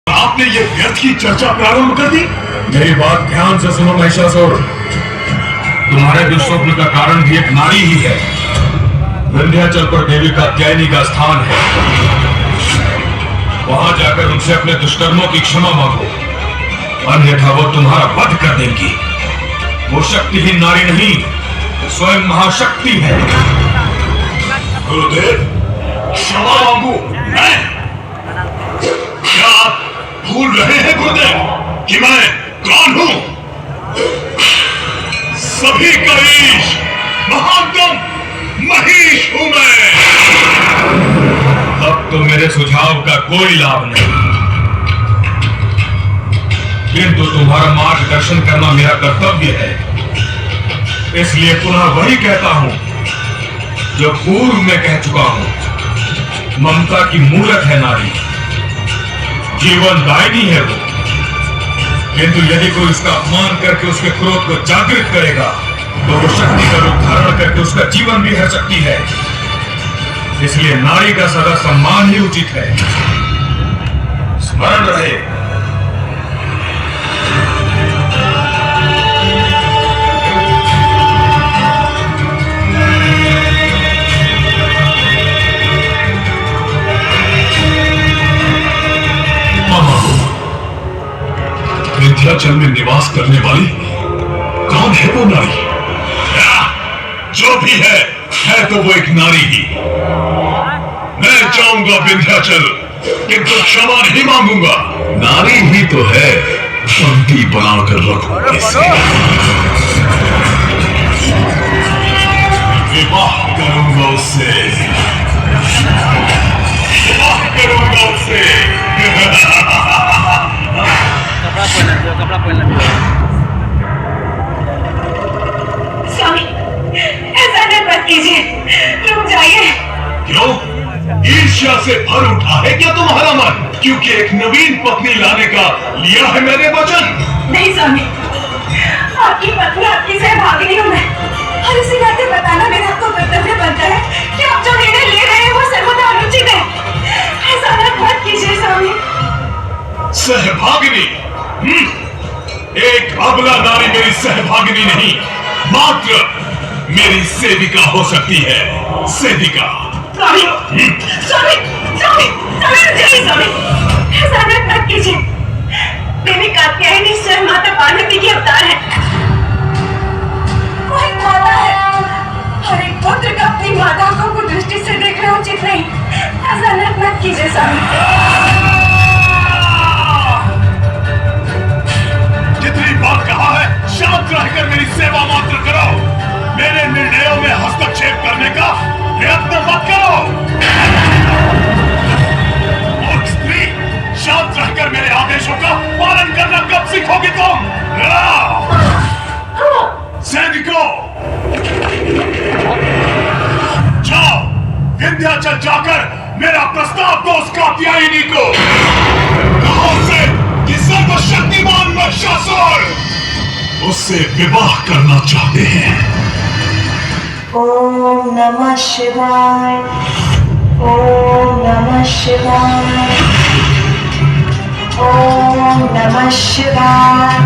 आपने ये व्यर्थ की चर्चा प्रारंभ कर दी। मेरी बात ध्यान से सुनो महिषासुर। तुम्हारे दुष्स्वप्न का कारण भी एक नारी ही है। विंध्याचल पर देवी कात्यायनी का स्थान है। वहां जाकर उनसे अपने दुष्कर्मों की क्षमा मांगो, अन्यथा वो तुम्हारा वध कर देंगी। वो शक्तिहीन नारी नहीं, स्वयं महाशक्ति है। गुरुदेव, क्षमा मांगू मैं? क्या आप भूल रहे हैं गुरुदेव कि मैं कौन हूं? सभी का ईश, महात्म महिष हूं मैं। अब तो मेरे सुझाव का कोई लाभ नहीं, किंतु तुम्हारा मार्गदर्शन करना मेरा कर्तव्य है। इसलिए पुनः वही कहता हूं जो पूर्व में कह चुका हूं। ममता की मूरत है नारी, जीवन दायिनी है वो, किंतु यदि कोई उसका अपमान करके उसके क्रोध को जागृत करेगा तो वो शक्ति का रूप धारण करके उसका जीवन भी हर सकती है। इसलिए नारी का सदा सम्मान ही उचित है। स्मरण रहे। विंध्याचल में निवास करने वाली कौन है वो नारी? जो भी है तो वो एक नारी ही। मैं जाऊंगा विंध्याचल, किंतु क्षमा नहीं मांगूंगा। नारी ही तो है, बंदी बनाकर रखूंगा इसे। विवाह करूंगा उससे, विवाह करूंगा उससे। कपड़ा पहनना भी स्वामी, ऐसा मत कीजिए, रुक जाइए। क्यों? ईर्ष्या से भर उठा है क्या तुम्हारा मन? क्योंकि एक नवीन पत्नी लाने का लिया है मैंने वचन। नहीं स्वामी, आपकी पत्नी आपकी सहभागिनी हूँ मैं, और इसी नाते बताना मेरा आपको कर्तव्य बनता है कि आप जो निर्णय ले रहे हैं वो सर्वथा अनुचित है। ऐसा मत कीजिए स्वामी। सहभागिनी? एक अबला नारी मेरी सहभागिनी नहीं, मात्र मेरी सेविका हो सकती है। सेविका। स्वामी, स्वामी, स्वामी, स्वामी, स्वामी, ऐसा मत कीजिए। देवी कात्यायनी स्वयं माता पार्वती की अवतार है। वो एक माता है, और एक पुत्र का अपनी माता को कुदृष्टि से देखना उचित नहीं। ऐसा मत कीजिए स्वामी। जितनी बात कहा है, शांत रहकर मेरी सेवा मात्र करो। मेरे निर्णयों में हस्तक्षेप करने का प्रयत्न मत करो। मूर्ख स्त्री, शांत रहकर मेरे आदेशों का पालन करना कब सीखोगे तुम? सैनिकों, जाओ विंध्याचल जाकर मेरा प्रस्ताव दो उस कात्यायनी को। कहो उसे कि सर्वशक्तिमान महिषासुर उससे विवाह करना चाहते हैं। ओम नमः शिवाय, ओम नमः शिवाय, ओम नमः शिवाय,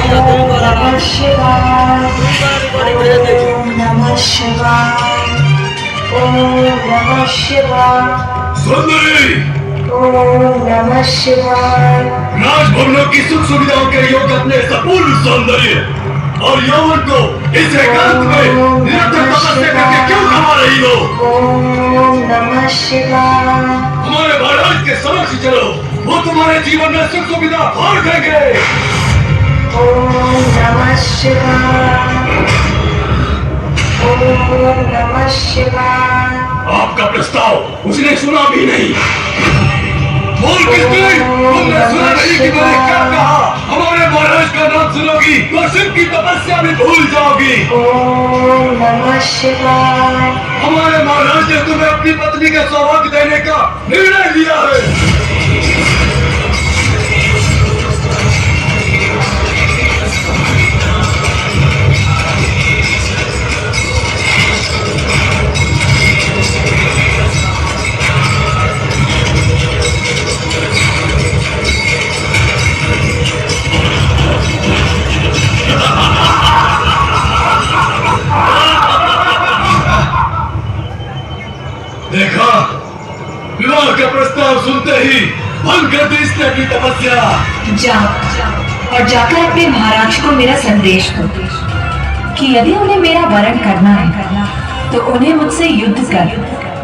ओम नमः शिवाय, ओम नमः शिवाय, ओम नमः शिवाय, सुंदरी, ओम नमः शिवाय। राजभवनों की सुख सुविधाओं के योग अपने संपूर्ण सौंदर्य और यौवन को इस एकांत में निरंतर तपस्या करके क्यों गंवा रही हो? ओम नमः शिवाय। हमारे महाराज के समक्ष चलो, वो तुम्हारे जीवन में सुख सुविधा भर देंगे। ओम नमः शिवाय, ओम नमः शिवाय। आपका प्रस्ताव उसने सुना भी नहीं। बोल किसने? तुमने सुना नहीं कि मैंने क्या कहा? हमारे महाराज का नाम सुनोगी तो शिव की तपस्या भी भूल जाओगी। ओम नमः शिवाय। हमारे महाराज ने तुम्हें अपनी पत्नी का सौभाग्य देने का निर्णय लिया है। ही भंग कर दी इसने अपनी तपस्या। जाओ और जाकर अपने महाराज को मेरा संदेश दो कि यदि उन्हें मेरा वरण करना है तो उन्हें मुझसे युद्ध कर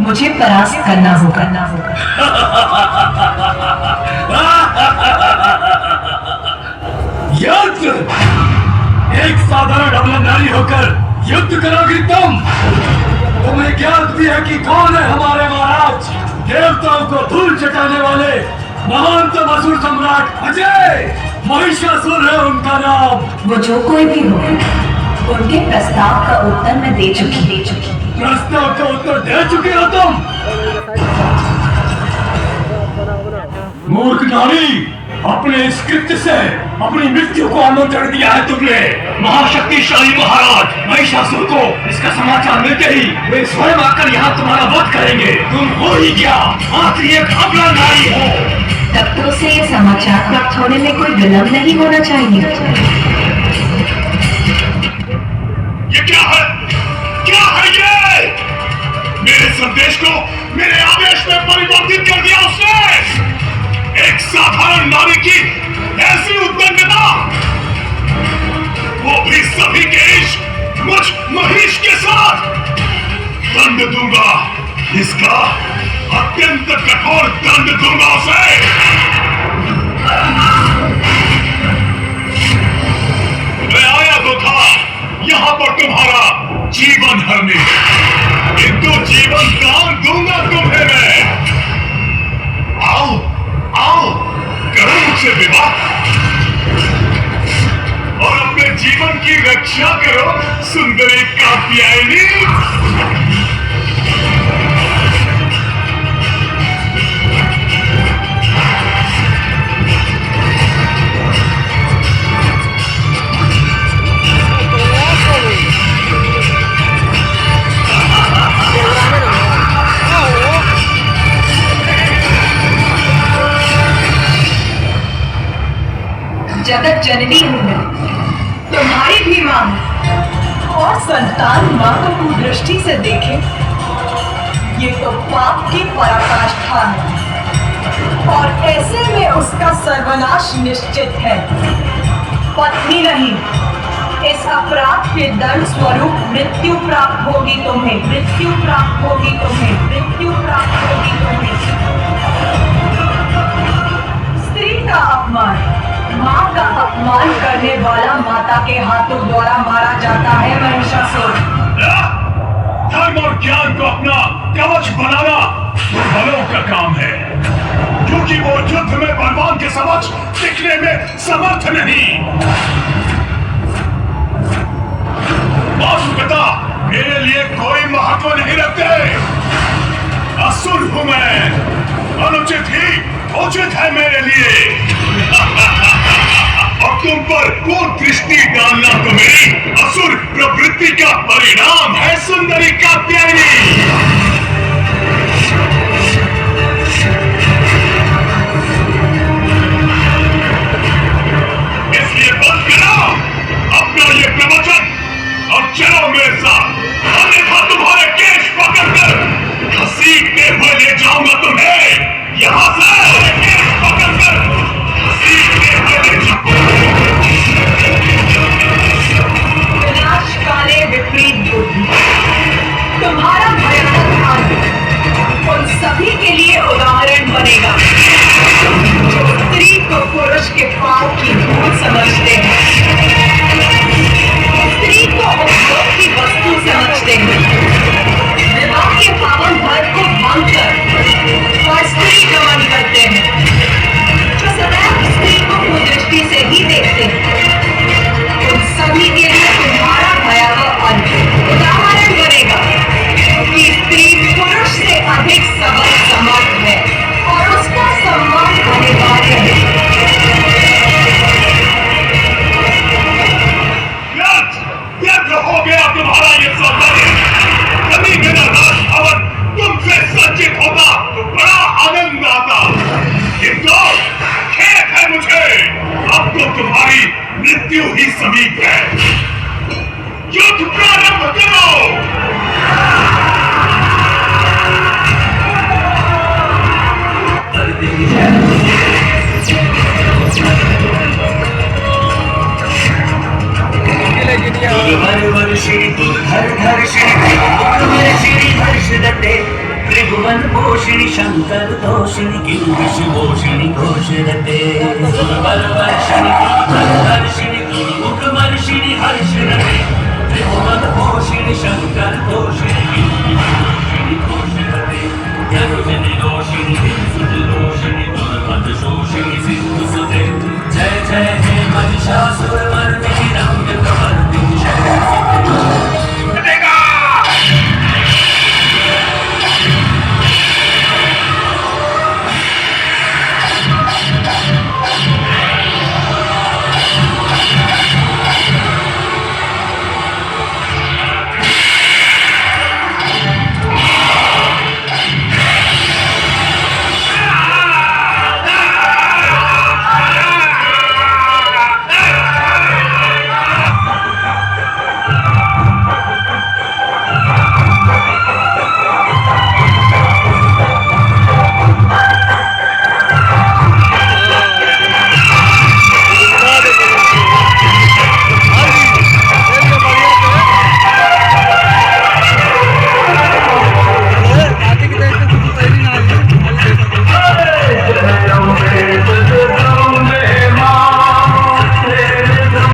मुझे परास्त करना होगा। युद्ध? एक साधारण अबला नारी होकर युद्ध करोगी तुम? तुम्हें ज्ञात भी है कि कौन है हमारे महाराज? देवताओं को धूल चटाने वाले महानतम असुर सम्राट अजय महिषासुर है उनका नाम। वो जो कोई भी हो, उनके प्रस्ताव का उत्तर मैं दे चुकी। प्रस्ताव का उत्तर दे चुके हो तुम? मूर्ख नारी, अपने इस कृत्य से अपनी मृत्यु को आमंत्रण दिया है तुमने। महाशक्तिशाली महाराज महिषासुर को इसका समाचार मिलते ही वे स्वयं आकर यहाँ तुम्हारा वध करेंगे। तुम हो ही क्या, आखिर एक अबला नारी हो। तब तो उसे ये समाचार प्राप्त होने में कोई विलंब नहीं होना चाहिए। ये क्या है? क्या है ये? मेरे संदेश को मेरे आदेश में परिवर्तित कर दिया उसने। एक साधारण नारी की ऐसी उद्दंडता, वो भी सभी के इश्क मुझ महिष के साथ। दंड दूंगा, इसका अत्यंत कठोर दंड दूंगा उसे। मैं आया तो था यहाँ पर तुम्हारा जीवन हरने, किंतु जीवन दान दूंगा तुम्हें मैं। आओ आओ, करो मुझसे विवाह और अपने जीवन की रक्षा करो सुंदरी कात्यायनी। जगत जननी हूँ मैं, तुम्हारी भी माँ और संतान माँ को कुदृष्टि से देखे, ये तो पाप की पराकाष्ठा है और ऐसे में उसका सर्वनाश निश्चित है। पत्नी नहीं, इस अपराध के दंड स्वरूप मृत्यु प्राप्त होगी तुम्हें, मृत्यु प्राप्त होगी तुम्हें, मृत्यु प्राप्त होगी तुम्हें। स्त्री का अपमान, माँ का अपमान करने वाला माता के हाथों द्वारा मारा जाता है महिषासुर। धर्म और ज्ञान को अपना कवच बनाना दुर्बलों का काम है, क्योंकि वो युद्ध में बलवान के समक्ष टिकने में समर्थ नहीं। मातृपिता मेरे लिए कोई महत्व नहीं रखते। असुर हूं मैं, अनुचित ही उचित है मेरे लिए। और तुम पर कुदृष्टि डालना तो मेरी असुर प्रवृत्ति का परिणाम है सुंदरी कात्यायनी। इसलिए बंद करो अपना ये प्रवचन और चलो मेरे साथ, अन्यथा तुम्हारे केश पकड़कर घसीटते हुए ले जाऊंगा तुम्हें यहाँ से। केश पकड़कर घसीटते हुए ले जाऊंगा। विनाशकाले विपरीत बुद्धि, तुम्हारा भयानक अंत उन सभी के लिए उदाहरण बनेगा जो स्त्री को पुरुष के पाप की धूल समझते हैं, स्त्री को उपभोग की वस्तु समझते हैं, विवाह के पावन धर्म को भंग कर और स्त्री गमन करते हैं, जो सदैव स्त्री को कुदृष्टि से ही देखते हैं। उन सभी के लिए तुम्हारा भयावह अंत उदाहरण बनेगा कि स्त्री पुरुष से अधिक सबल समर्थ है और उसका सम्मान अनिवार्य है। व्यर्थ हो गया तुम्हारा ये सौंदर्य। यदि मेरा राज भवन तुमसे सज्जित होता तो बड़ा आनंद आता, किंतु खेद है मुझे, अब तो तुम्हारी मृत्यु ही समीप है। युद्ध प्रारंभ करो। कर देंगे त्रिभुवन पोषिणी शंकर तोषिणी किंबिष भूषिणी घोषरते वर्षिणी हर्षिणी मुखमर्षिणी हर्षरते त्रिभुवन पोषिणी शंकर तोषिणी किंबिष भूषिणी घोषरते जन जन